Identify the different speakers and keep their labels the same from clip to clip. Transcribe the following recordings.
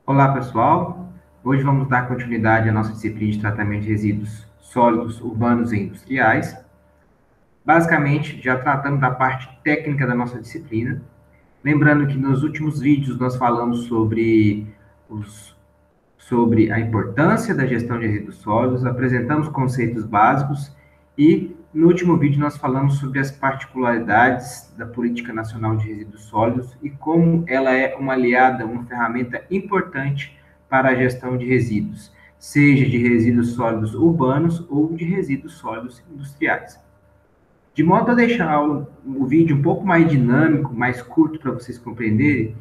Speaker 1: Olá, pessoal. Hoje vamos dar continuidade à nossa disciplina de tratamento de resíduos sólidos urbanos e industriais. Basicamente, já tratamos da parte técnica da nossa disciplina. Lembrando que nos últimos vídeos nós falamos sobre a importância da gestão de resíduos sólidos, apresentamos conceitos básicos e no último vídeo nós falamos sobre as particularidades da Política Nacional de Resíduos Sólidos e como ela é uma aliada, uma ferramenta importante para a gestão de resíduos, seja de resíduos sólidos urbanos ou de resíduos sólidos industriais. De modo a deixar o vídeo um pouco mais dinâmico, mais curto para vocês compreenderem,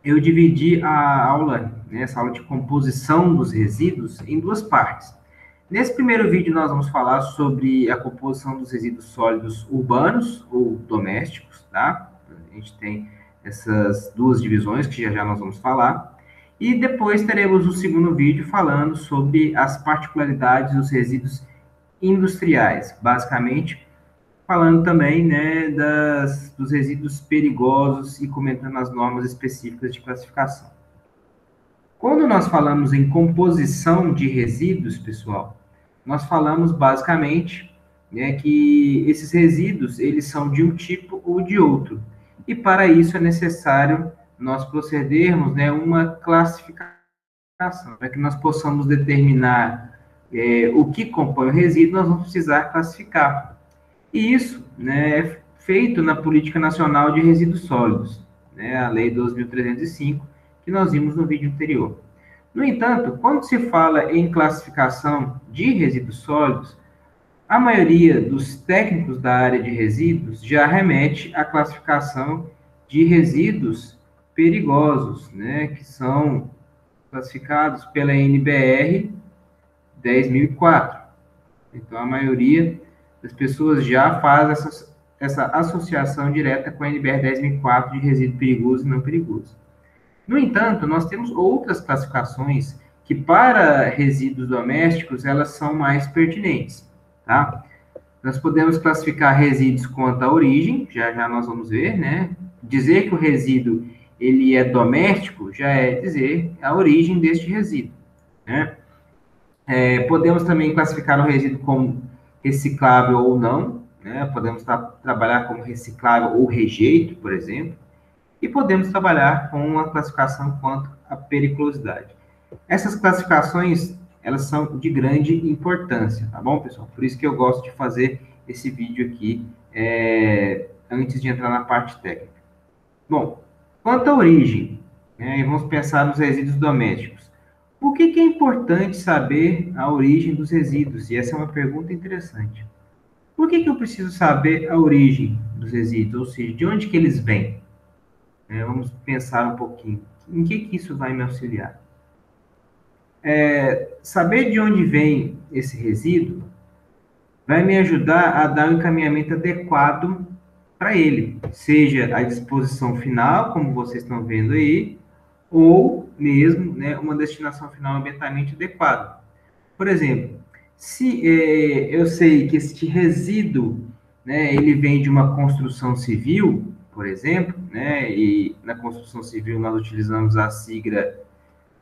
Speaker 1: eu dividi a aula, né, essa aula de composição dos resíduos, em duas partes. Nesse primeiro vídeo, nós vamos falar sobre a composição dos resíduos sólidos urbanos ou domésticos, tá? A gente tem essas duas divisões que já já nós vamos falar. E depois teremos o segundo vídeo falando sobre as particularidades dos resíduos industriais, basicamente falando também, né, dos resíduos perigosos e comentando as normas específicas de classificação. Quando nós falamos em composição de resíduos, pessoal, nós falamos basicamente, né, que esses resíduos eles são de um tipo ou de outro. E para isso é necessário nós procedermos, né, uma classificação, para que nós possamos determinar o que compõe o resíduo, nós vamos precisar classificar. E isso, né, é feito na Política Nacional de Resíduos Sólidos, né, a Lei 12.305, que nós vimos no vídeo anterior. No entanto, quando se fala em classificação de resíduos sólidos, a maioria dos técnicos da área de resíduos já remete à classificação de resíduos perigosos, né, que são classificados pela NBR 10.004. Então, a maioria as pessoas já fazem essa associação direta com a NBR 10.004 de resíduo perigoso e não perigoso. No entanto, nós temos outras classificações que, para resíduos domésticos, elas são mais pertinentes, tá? Nós podemos classificar resíduos quanto à origem, já já nós vamos ver, né? Dizer que o resíduo ele é doméstico já é dizer a origem deste resíduo, né? Podemos também classificar o resíduo como reciclável ou não, né? Podemos trabalhar como reciclável ou rejeito, por exemplo, e podemos trabalhar com uma classificação quanto à periculosidade. Essas classificações, elas são de grande importância, tá bom, pessoal? Por isso que eu gosto de fazer esse vídeo aqui, antes de entrar na parte técnica. Bom, quanto à origem, né, vamos pensar nos resíduos domésticos. Por que é importante saber a origem dos resíduos? E essa é uma pergunta interessante. Por que eu preciso saber a origem dos resíduos? Ou seja, de onde que eles vêm? Vamos pensar um pouquinho. Em que isso vai me auxiliar? Saber de onde vem esse resíduo vai me ajudar a dar um encaminhamento adequado para ele, seja a disposição final, como vocês estão vendo aí, ou mesmo, né, uma destinação final ambientalmente adequada. Por exemplo, se eu sei que este resíduo, né, ele vem de uma construção civil, por exemplo, né, e na construção civil nós utilizamos a sigla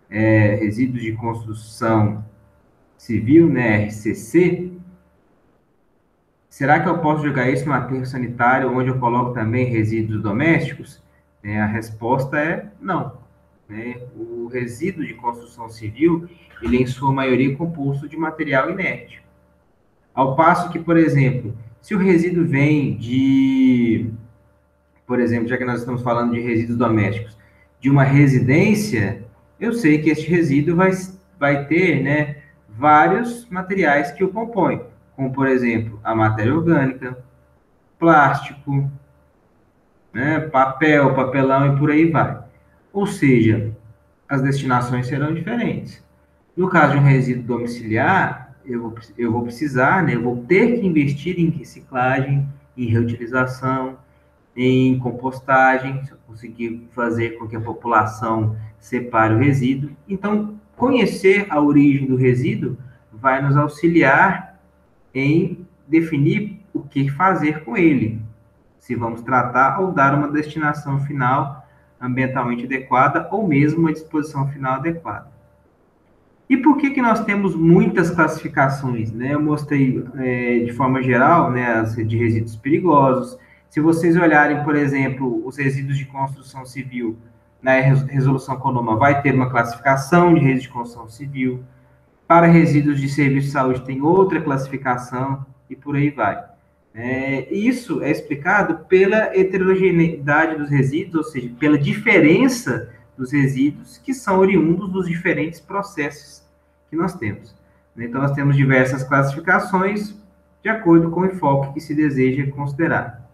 Speaker 1: resíduos de construção civil, né, RCC. Será que eu posso jogar isso no aterro sanitário, onde eu coloco também resíduos domésticos? A resposta é não. Né? O resíduo de construção civil, ele é, em sua maioria, composto de material inerte. Ao passo que, por exemplo, se o resíduo vem de, por exemplo, já que nós estamos falando de resíduos domésticos, de uma residência, eu sei que este resíduo vai ter, né, vários materiais que o compõem, como, por exemplo, a matéria orgânica, plástico, né, papel, papelão e por aí vai. Ou seja, as destinações serão diferentes. No caso de um resíduo domiciliar, eu vou precisar, né, eu vou ter que investir em reciclagem, em reutilização, em compostagem, se eu conseguir fazer com que a população separe o resíduo. Então, conhecer a origem do resíduo vai nos auxiliar em definir o que fazer com ele. Se vamos tratar ou dar uma destinação final ambientalmente adequada ou mesmo uma disposição final adequada. E por que que nós temos muitas classificações, né? Eu mostrei de forma geral, né, as de resíduos perigosos. Se vocês olharem, por exemplo, os resíduos de construção civil na resolução CONUMA, vai ter uma classificação de resíduos de construção civil. Para resíduos de serviço de saúde tem outra classificação e por aí vai. Isso é explicado pela heterogeneidade dos resíduos, ou seja, pela diferença dos resíduos que são oriundos dos diferentes processos que nós temos. Então, nós temos diversas classificações de acordo com o enfoque que se deseja considerar.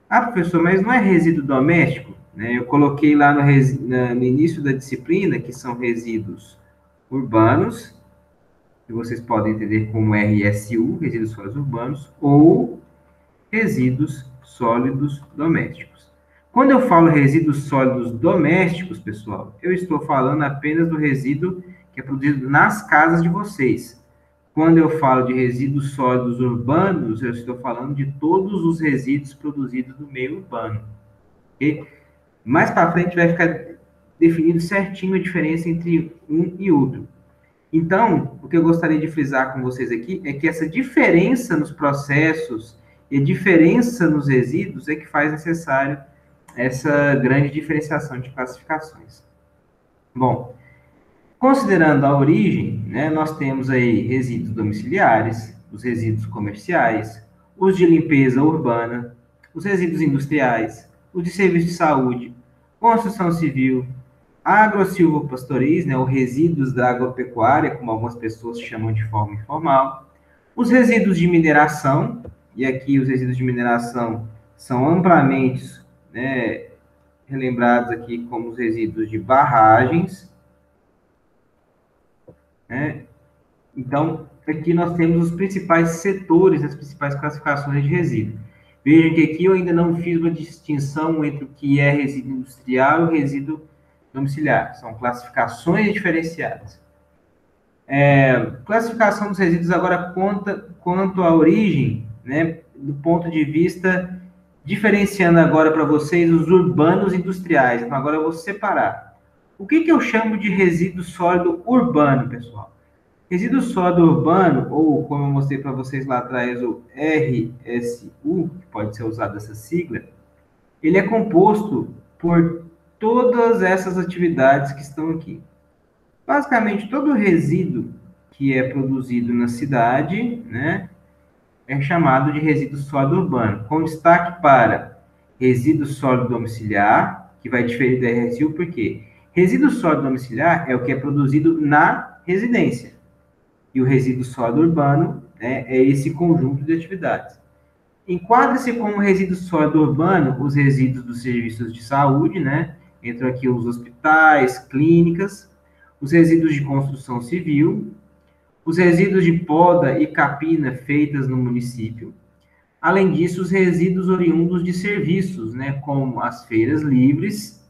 Speaker 1: Ah, professor, mas não é resíduo doméstico? Eu coloquei lá no início da disciplina que são resíduos urbanos, que vocês podem entender como RSU, resíduos sólidos urbanos, ou resíduos sólidos domésticos. Quando eu falo resíduos sólidos domésticos, pessoal, eu estou falando apenas do resíduo que é produzido nas casas de vocês. Quando eu falo de resíduos sólidos urbanos, eu estou falando de todos os resíduos produzidos no meio urbano. Okay? Mais para frente vai ficar definido certinho a diferença entre um e outro. Então, o que eu gostaria de frisar com vocês aqui é que essa diferença nos processos e a diferença nos resíduos é que faz necessário essa grande diferenciação de classificações. Bom, considerando a origem, né, nós temos aí resíduos domiciliares, os resíduos comerciais, os de limpeza urbana, os resíduos industriais, os de serviço de saúde, construção civil, agrosilvopastoris, né, os resíduos da agropecuária, como algumas pessoas chamam de forma informal, os resíduos de mineração, e aqui os resíduos de mineração são amplamente, né, relembrados aqui como os resíduos de barragens, né? Então, aqui nós temos os principais setores, as principais classificações de resíduo. Vejam que aqui eu ainda não fiz uma distinção entre o que é resíduo industrial e o resíduo domiciliar. São classificações diferenciadas. Classificação dos resíduos agora conta quanto à origem, né, do ponto de vista, diferenciando agora para vocês os urbanos e industriais. Então, agora eu vou separar. O que eu chamo de resíduo sólido urbano, pessoal? Resíduo sólido urbano, ou como eu mostrei para vocês lá atrás, o RSU, que pode ser usado essa sigla, ele é composto por todas essas atividades que estão aqui. Basicamente, todo resíduo que é produzido na cidade, né, é chamado de resíduo sólido urbano, com destaque para resíduo sólido domiciliar, que vai diferir do RSU, por quê? Resíduo sólido domiciliar é o que é produzido na residência. E o resíduo sólido urbano, né, é esse conjunto de atividades. Enquadra-se como resíduo sólido urbano os resíduos dos serviços de saúde, né? Entram aqui os hospitais, clínicas, os resíduos de construção civil, os resíduos de poda e capina feitas no município. Além disso, os resíduos oriundos de serviços, né? Como as feiras livres,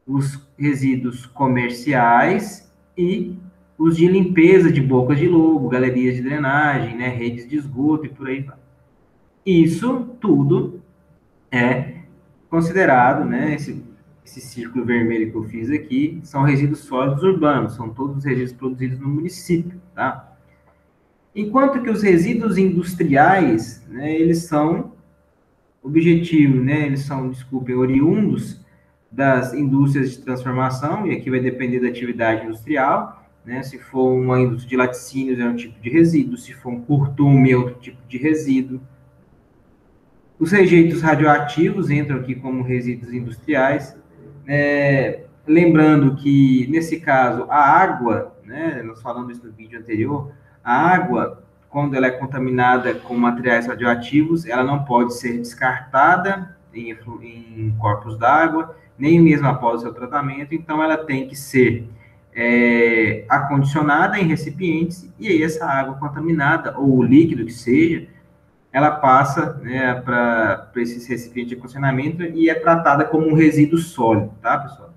Speaker 1: os resíduos comerciais e os de limpeza de bocas de lobo, galerias de drenagem, né, redes de esgoto e por aí vai. Isso tudo é considerado, né, esse círculo vermelho que eu fiz aqui, são resíduos sólidos urbanos, são todos os resíduos produzidos no município, tá? Enquanto que os resíduos industriais, né, eles são objetivos, né, eles são, desculpem, oriundos das indústrias de transformação, e aqui vai depender da atividade industrial, né? Se for uma indústria de laticínios, é um tipo de resíduo, se for um curtume, é outro tipo de resíduo. Os rejeitos radioativos entram aqui como resíduos industriais, lembrando que, nesse caso, a água, né, nós falamos isso no vídeo anterior, a água, quando ela é contaminada com materiais radioativos, ela não pode ser descartada em corpos d'água, nem mesmo após o seu tratamento, então ela tem que ser acondicionada em recipientes, e aí essa água contaminada, ou o líquido que seja, ela passa, né, para esses recipientes de acondicionamento e é tratada como um resíduo sólido, tá, pessoal?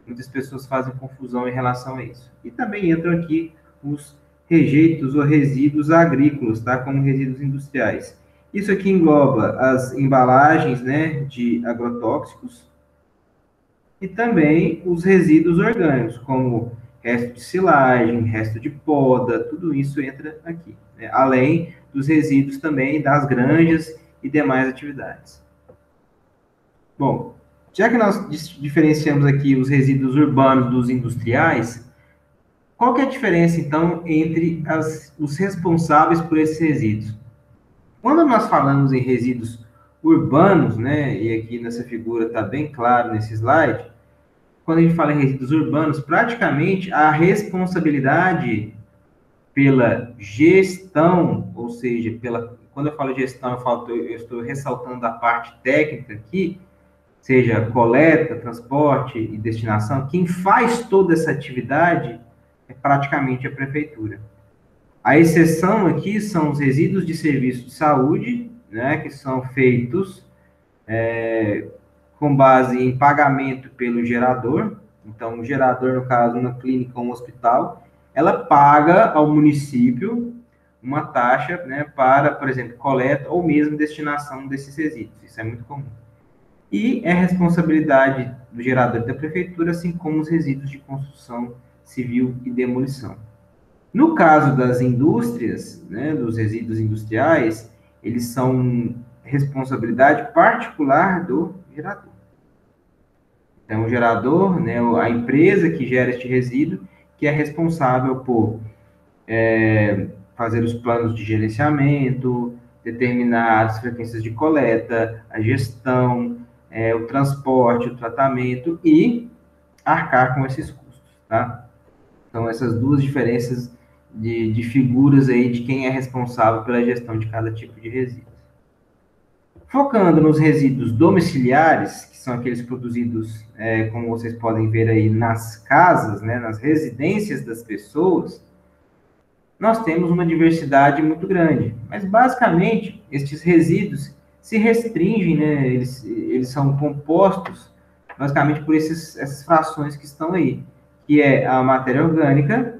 Speaker 1: Muitas pessoas fazem confusão em relação a isso. E também entram aqui os rejeitos ou resíduos agrícolas, tá, como resíduos industriais. Isso aqui engloba as embalagens, né, de agrotóxicos, e também os resíduos orgânicos, como resto de silagem, resto de poda, tudo isso entra aqui, né? Além dos resíduos também das granjas e demais atividades. Bom, já que nós diferenciamos aqui os resíduos urbanos dos industriais, qual que é a diferença, então, entre os responsáveis por esses resíduos? Quando nós falamos em resíduos urbanos, né, e aqui nessa figura está bem claro nesse slide, quando a gente fala em resíduos urbanos, praticamente a responsabilidade pela gestão, ou seja, quando eu falo gestão, eu estou ressaltando a parte técnica aqui, seja coleta, transporte e destinação, quem faz toda essa atividade é praticamente a prefeitura. A exceção aqui são os resíduos de serviço de saúde, né, que são feitos com base em pagamento pelo gerador. Então, o gerador, no caso, uma clínica ou um hospital, ela paga ao município uma taxa, né, para, por exemplo, coleta ou mesmo destinação desses resíduos. Isso é muito comum. E é responsabilidade do gerador da prefeitura, assim como os resíduos de construção civil e demolição. No caso das indústrias, né, dos resíduos industriais, eles são responsabilidade particular do gerador. Então, o gerador, né, a empresa que gera este resíduo, que é responsável por fazer os planos de gerenciamento, determinar as frequências de coleta, a gestão, o transporte, o tratamento e arcar com esses custos, tá? Então, essas duas diferenças de figuras aí de quem é responsável pela gestão de cada tipo de resíduo. Focando nos resíduos domiciliares, que são aqueles produzidos, como vocês podem ver aí, nas casas, né, nas residências das pessoas, nós temos uma diversidade muito grande. Mas, basicamente, estes resíduos se restringem, né, eles são compostos, basicamente, por essas frações que estão aí, que é a matéria orgânica,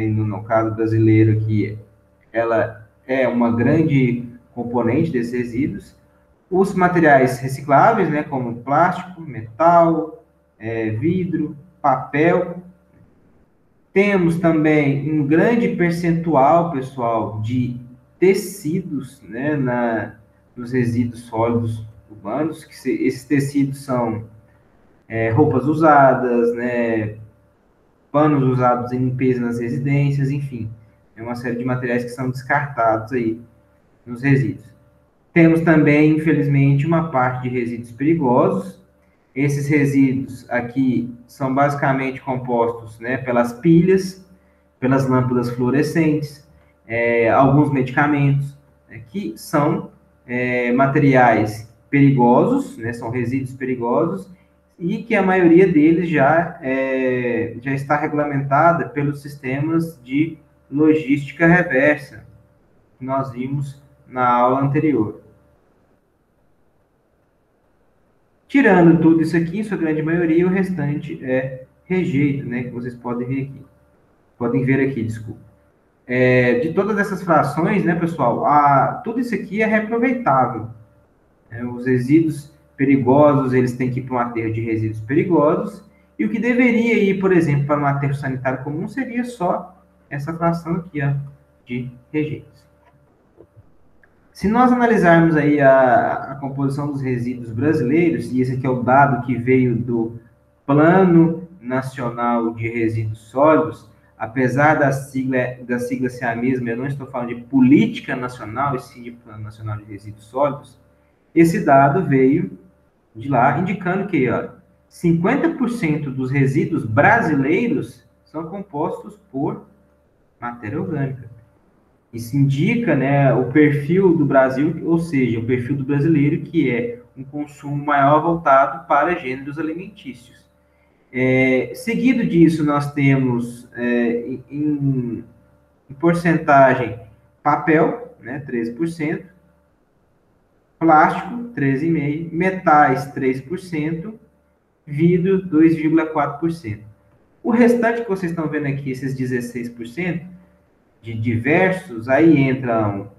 Speaker 1: no caso brasileiro aqui, ela é uma grande componente desses resíduos. Os materiais recicláveis, né, como plástico, metal, vidro, papel. Temos também um grande percentual, pessoal, de tecidos, né, nos resíduos sólidos urbanos, esses tecidos são roupas usadas, né, panos usados em limpeza nas residências, enfim, é uma série de materiais que são descartados aí nos resíduos. Temos também, infelizmente, uma parte de resíduos perigosos. Esses resíduos aqui são basicamente compostos, né, pelas pilhas, pelas lâmpadas fluorescentes, alguns medicamentos, né, que são materiais perigosos, né, são resíduos perigosos, e que a maioria deles já está regulamentada pelos sistemas de logística reversa, que nós vimos na aula anterior. Tirando tudo isso aqui, em sua grande maioria, o restante é rejeito, né, que vocês podem ver aqui. Podem ver aqui, desculpa. De todas essas frações, né, pessoal, tudo isso aqui é reaproveitável. Os resíduos perigosos, eles têm que ir para um aterro de resíduos perigosos, e o que deveria ir, por exemplo, para um aterro sanitário comum seria só essa fração aqui, ó, de rejeitos. Se nós analisarmos aí a composição dos resíduos brasileiros, e esse aqui é o dado que veio do Plano Nacional de Resíduos Sólidos, apesar da sigla ser a mesma, eu não estou falando de política nacional, e sim de Plano Nacional de Resíduos Sólidos, esse dado veio de lá, indicando que 50% dos resíduos brasileiros são compostos por matéria orgânica. Isso indica, né, o perfil do Brasil, ou seja, o perfil do brasileiro, que é um consumo maior voltado para gêneros alimentícios. Seguido disso, nós temos, em porcentagem, papel, né, 13%, plástico, 13,5%, metais, 3%, vidro, 2,4%. O restante que vocês estão vendo aqui, esses 16%, de diversos, aí entram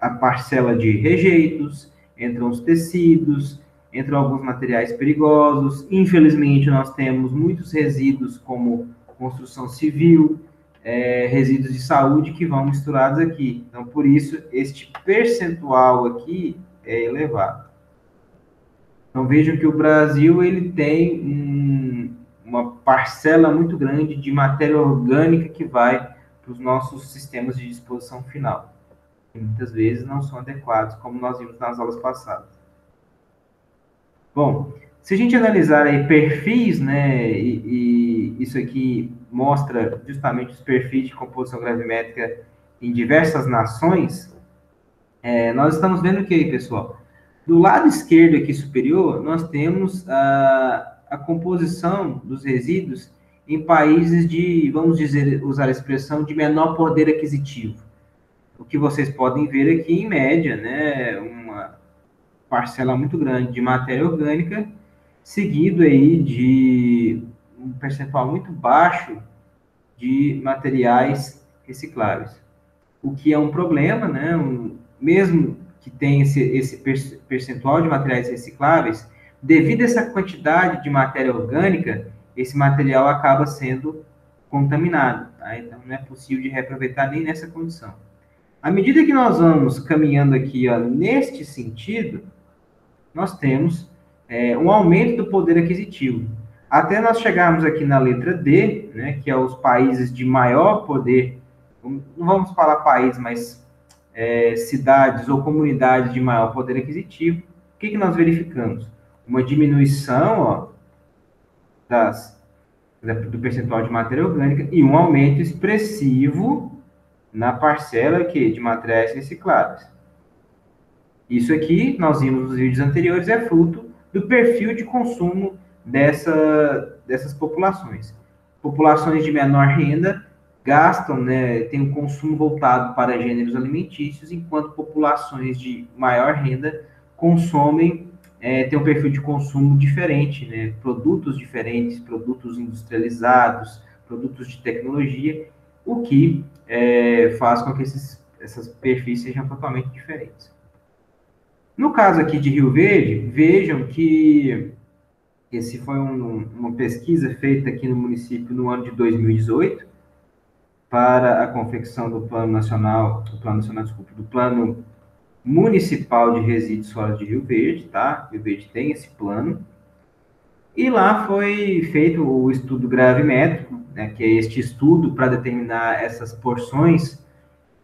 Speaker 1: a parcela de rejeitos, entram os tecidos, entram alguns materiais perigosos. Infelizmente, nós temos muitos resíduos como construção civil, resíduos de saúde que vão misturados aqui. Então, por isso, este percentual aqui é elevado. Então, vejam que o Brasil ele tem uma parcela muito grande de matéria orgânica que vai para os nossos sistemas de disposição final. E muitas vezes não são adequados, como nós vimos nas aulas passadas. Bom, se a gente analisar aí perfis, né, e isso aqui mostra justamente os perfis de composição gravimétrica em diversas nações, nós estamos vendo o que aí, pessoal? Do lado esquerdo aqui superior, nós temos a composição dos resíduos em países de, vamos dizer, usar a expressão de menor poder aquisitivo. O que vocês podem ver aqui, em média, né, uma parcela muito grande de matéria orgânica, seguido aí de um percentual muito baixo de materiais recicláveis. O que é um problema, né? Mesmo que tenha esse percentual de materiais recicláveis, devido a essa quantidade de matéria orgânica, esse material acaba sendo contaminado. Tá? Então, não é possível de reaproveitar nem nessa condição. À medida que nós vamos caminhando aqui, ó, neste sentido, nós temos um aumento do poder aquisitivo. Até nós chegarmos aqui na letra D, né, que é os países de maior poder, não vamos falar país, mas cidades ou comunidades de maior poder aquisitivo, o que nós verificamos? Uma diminuição, ó, do percentual de matéria orgânica e um aumento expressivo na parcela de materiais recicláveis. Isso aqui, nós vimos nos vídeos anteriores, é fruto do perfil de consumo dessas populações. Populações de menor renda gastam, né, têm um consumo voltado para gêneros alimentícios, enquanto populações de maior renda consomem, têm um perfil de consumo diferente, né, produtos diferentes, produtos industrializados, produtos de tecnologia, o que faz com que esses perfis sejam totalmente diferentes. No caso aqui de Rio Verde, vejam que esse foi uma pesquisa feita aqui no município no ano de 2018 para a confecção do Plano Municipal de Resíduos Sólidos de Rio Verde, tá? Rio Verde tem esse plano. E lá foi feito o estudo gravimétrico, né, que é este estudo para determinar essas porções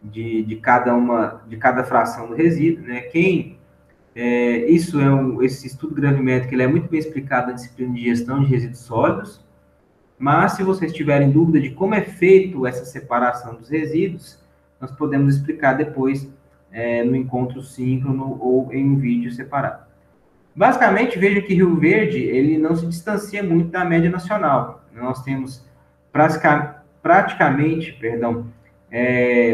Speaker 1: de cada fração do resíduo, né? Esse estudo gravimétrico ele é muito bem explicado na disciplina de gestão de resíduos sólidos, mas se vocês tiverem dúvida de como é feito essa separação dos resíduos, nós podemos explicar depois no encontro síncrono ou em um vídeo separado. Basicamente, veja que Rio Verde ele não se distancia muito da média nacional. Nós temos praticamente,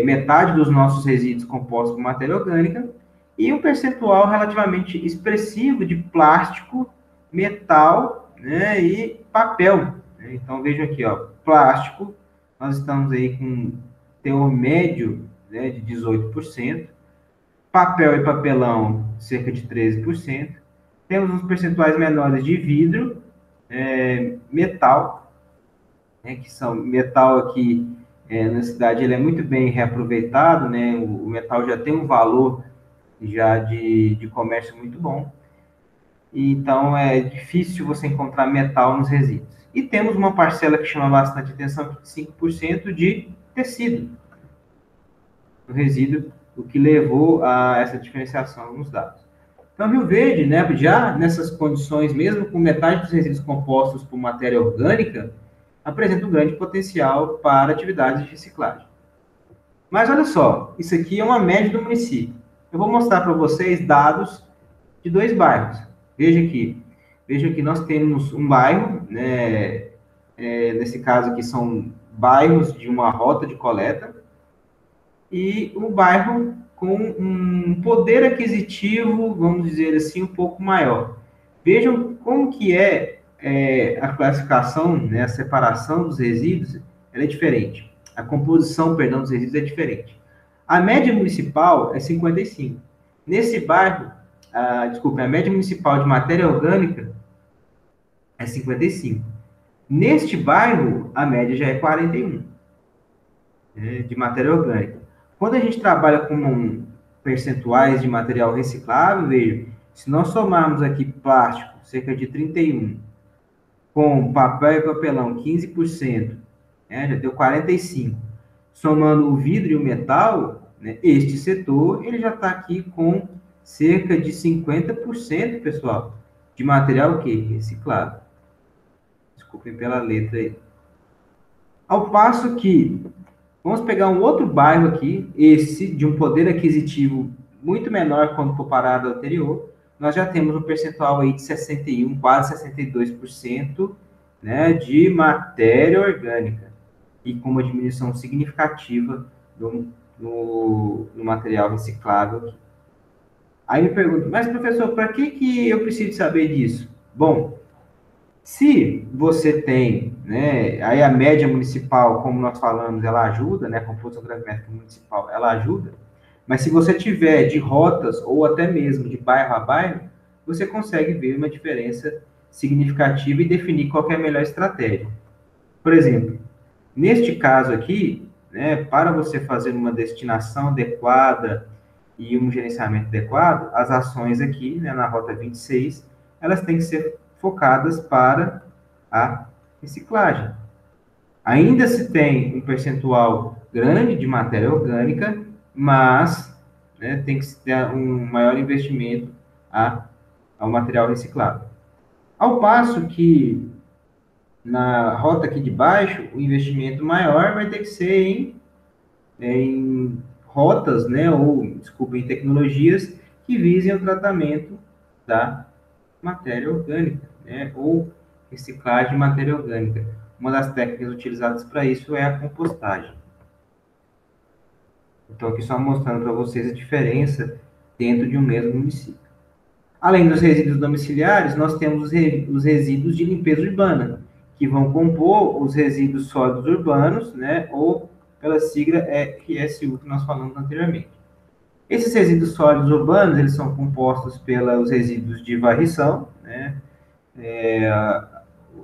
Speaker 1: metade dos nossos resíduos compostos por matéria orgânica, e um percentual relativamente expressivo de plástico, metal, né, e papel. Então, vejam aqui, ó, plástico, nós estamos aí com teor médio, né, de 18%, papel e papelão, cerca de 13%, temos uns percentuais menores de vidro, metal, né, que são metal aqui na cidade, ele é muito bem reaproveitado, né, o metal já tem um valor já de comércio muito bom. Então, é difícil você encontrar metal nos resíduos. E temos uma parcela que chama bastante atenção, 5% de tecido no resíduo, o que levou a essa diferenciação nos dados. Então, Rio Verde, né, já nessas condições, mesmo com metade dos resíduos compostos por matéria orgânica, apresenta um grande potencial para atividades de reciclagem. Mas olha só, isso aqui é uma média do município. Eu vou mostrar para vocês dados de 2 bairros. Veja aqui nós temos um bairro, né, nesse caso aqui são bairros de uma rota de coleta, e um bairro com um poder aquisitivo, vamos dizer assim, um pouco maior. Vejam como que a classificação, né, a separação dos resíduos, ela é diferente. A composição, dos resíduos é diferente. A média municipal é 55. Nesse bairro, a média municipal de matéria orgânica é 55. Neste bairro, a média já é 41, né, de matéria orgânica. Quando a gente trabalha com percentuais de material reciclável, veja, se nós somarmos aqui plástico, cerca de 31, com papel e papelão, 15%, né, já deu 45. Somando o vidro e o metal, né, este setor, ele já está aqui com cerca de 50%, pessoal, de material o quê? Reciclado. Desculpem pela letra aí. Ao passo que, vamos pegar um outro bairro aqui, esse de um poder aquisitivo muito menor quando comparado ao anterior, nós já temos um percentual aí de 61, quase 62%, né, de matéria orgânica, e com uma diminuição significativa no material reciclável. Aí me pergunto, mas professor, para que eu preciso saber disso? Bom, se você tem, né, aí a média municipal, como nós falamos, ela ajuda, né, a composição gravimétrica municipal, ela ajuda, mas se você tiver de rotas ou até mesmo de bairro a bairro, você consegue ver uma diferença significativa e definir qual é a melhor estratégia. Por exemplo, neste caso aqui, né, para você fazer uma destinação adequada e um gerenciamento adequado, as ações aqui, né, na rota 26, elas têm que ser focadas para a reciclagem. Ainda se tem um percentual grande de matéria orgânica, mas, né, tem que ter um maior investimento ao material reciclado. Ao passo que na rota aqui de baixo, o investimento maior vai ter que ser em rotas, né, ou, desculpa, em tecnologias que visem o tratamento da matéria orgânica, né, ou reciclagem de matéria orgânica. Uma das técnicas utilizadas para isso é a compostagem. Então, aqui só mostrando para vocês a diferença dentro de um mesmo município. Além dos resíduos domiciliares, nós temos os resíduos de limpeza urbana, que vão compor os resíduos sólidos urbanos, né, ou pela sigla RSU que nós falamos anteriormente. Esses resíduos sólidos urbanos, eles são compostos pelos resíduos de varrição, né,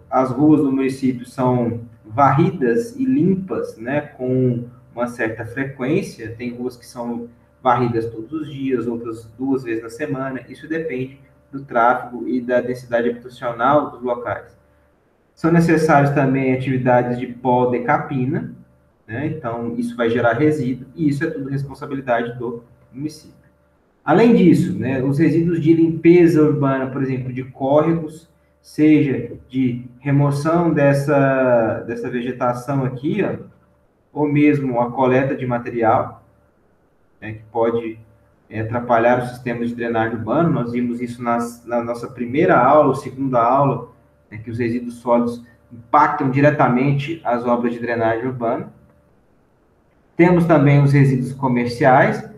Speaker 1: as ruas do município são varridas e limpas, né, com uma certa frequência. Tem ruas que são varridas todos os dias, outras 2 vezes na semana. Isso depende do tráfego e da densidade habitacional dos locais. São necessárias também atividades de podecapina, né, então isso vai gerar resíduo, e isso é tudo responsabilidade do município. Além disso, né, os resíduos de limpeza urbana, por exemplo, de córregos, seja de remoção dessa vegetação aqui, ó, ou mesmo a coleta de material, né, que pode atrapalhar o sistema de drenagem urbano. Nós vimos isso na nossa primeira aula, ou segunda aula, né, que os resíduos sólidos impactam diretamente as obras de drenagem urbana. Temos também os resíduos comerciais,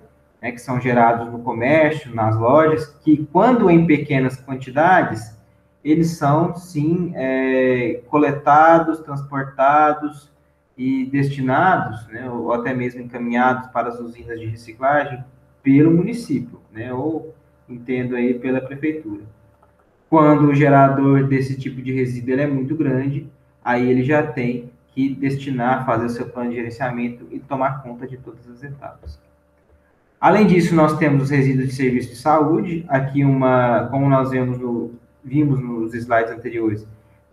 Speaker 1: né, que são gerados no comércio, nas lojas, que quando em pequenas quantidades, eles são, sim, coletados, transportados e destinados, né, ou até mesmo encaminhados para as usinas de reciclagem pelo município, né, ou, entendo aí, pela prefeitura. Quando o gerador desse tipo de resíduo ele é muito grande, aí ele já tem que destinar, fazer o seu plano de gerenciamento e tomar conta de todas as etapas. Além disso, nós temos os resíduos de serviço de saúde. Aqui, como nós vimos nos slides anteriores,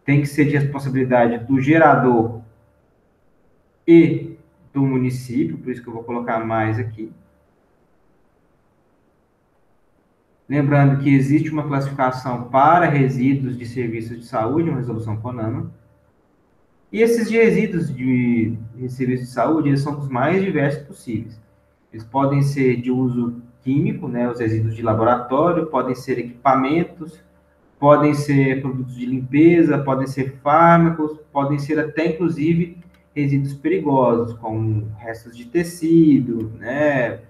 Speaker 1: tem que ser de responsabilidade do gerador e do município, por isso que eu vou colocar mais aqui. Lembrando que existe uma classificação para resíduos de serviços de saúde, uma resolução CONAMA. E esses resíduos de serviços de saúde, eles são os mais diversos possíveis. Eles podem ser de uso químico, né, os resíduos de laboratório, podem ser equipamentos, podem ser produtos de limpeza, podem ser fármacos, podem ser até, inclusive, resíduos perigosos, como restos de tecido, né,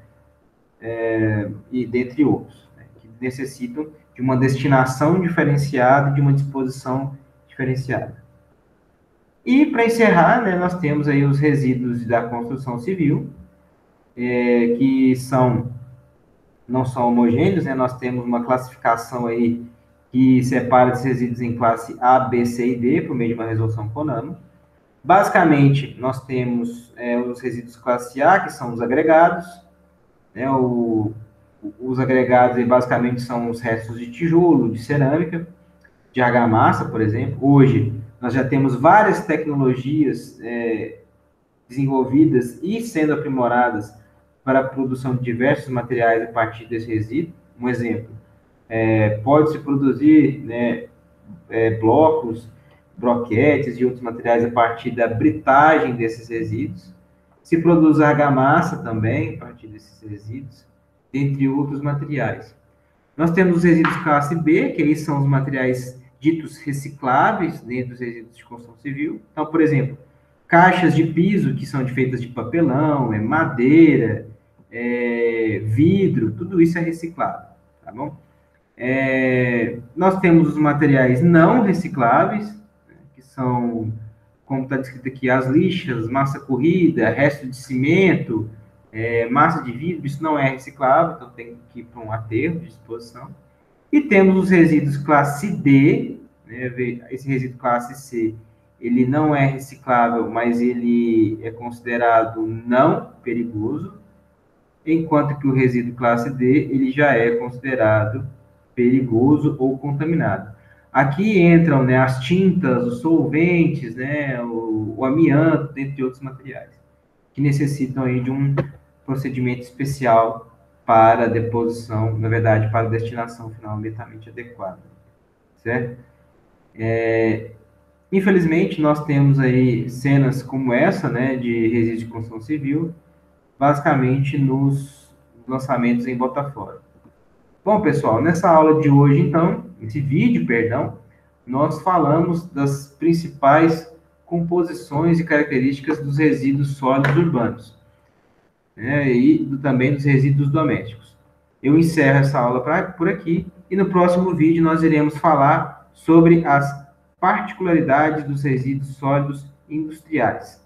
Speaker 1: e dentre outros, né, que necessitam de uma destinação diferenciada, de uma disposição diferenciada. E, para encerrar, né, nós temos aí os resíduos da construção civil, que são não são homogêneos, né? Nós temos uma classificação aí que separa esses resíduos em classe A, B, C e D, por meio de uma resolução CONAMA. Basicamente, nós temos os resíduos classe A, que são os agregados, né? Os agregados aí, basicamente são os restos de tijolo, de cerâmica, de argamassa, por exemplo. Hoje, nós já temos várias tecnologias desenvolvidas e sendo aprimoradas para a produção de diversos materiais a partir desse resíduo. Um exemplo, pode-se produzir, né, blocos, broquetes e outros materiais a partir da britagem desses resíduos. Se produz argamassa também a partir desses resíduos, dentre outros materiais. Nós temos os resíduos classe B, que aí são os materiais ditos recicláveis dentro dos resíduos de construção civil. Então, por exemplo, caixas de piso que são feitas de papelão, madeira, vidro, tudo isso é reciclável, tá bom? Nós temos os materiais não recicláveis, né, que são, como está descrito aqui, as lixas, massa corrida, resto de cimento, massa de vidro, isso não é reciclável, então tem que ir para um aterro de disposição. E temos os resíduos classe D, né, esse resíduo classe C, ele não é reciclável, mas ele é considerado não perigoso, enquanto que o resíduo classe D, ele já é considerado perigoso ou contaminado. Aqui entram, né, as tintas, os solventes, né, o amianto, dentre outros materiais, que necessitam aí de um procedimento especial para deposição, na verdade, para destinação final ambientalmente adequada, certo? Infelizmente, nós temos aí cenas como essa, né, de resíduos de construção civil, basicamente nos lançamentos em Botafogo. Bom, pessoal, nessa aula de hoje, então, nesse vídeo, perdão, nós falamos das principais composições e características dos resíduos sólidos urbanos, né, e também dos resíduos domésticos. Eu encerro essa aula por aqui e no próximo vídeo nós iremos falar sobre as particularidades dos resíduos sólidos industriais.